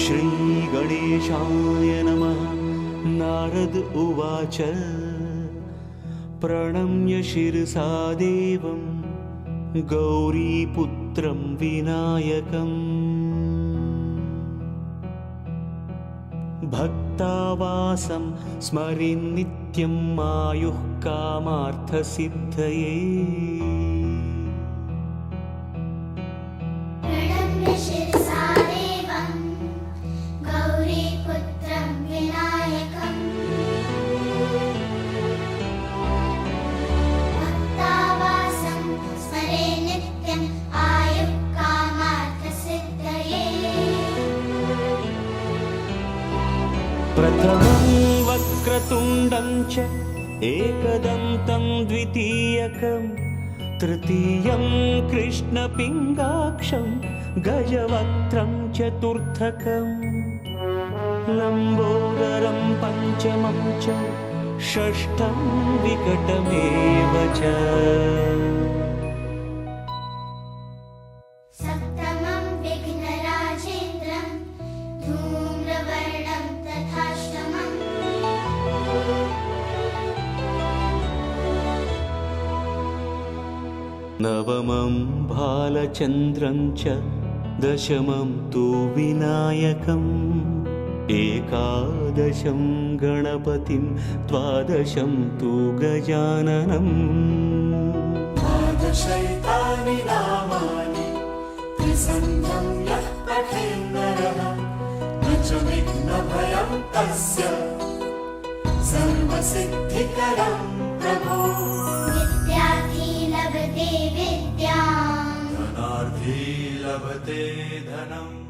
श्रीगणेशाय नमः। नारद उवाच प्रणम्य शिरसा देवं गौरीपुत्रं विनायकम्। भक्तावासं स्मरिन् नित्यं आयुः कामार्थसिद्धये। प्रथमं वक्रतुण्डं च एकदन्तं द्वितीयकं, तृतीयं कृष्णपिङ्गाक्षं गजवक्त्रं चतुर्थकं, लम्बोदरं पञ्चमं च षष्ठं विकटमेव च। नवमं भालचन्द्रं च दशमं तु विनायकम्, एकादशं गणपतिं द्वादशं तु गजाननम्। द्वादशैतानि नामानि त्रिसन्ध्यं यः पठेन्नरः, न च विघ्नभयं तस्य सर्वसिद्धिकरं प्रभो। लभते विद्यां धनार्थी लभते धनम्।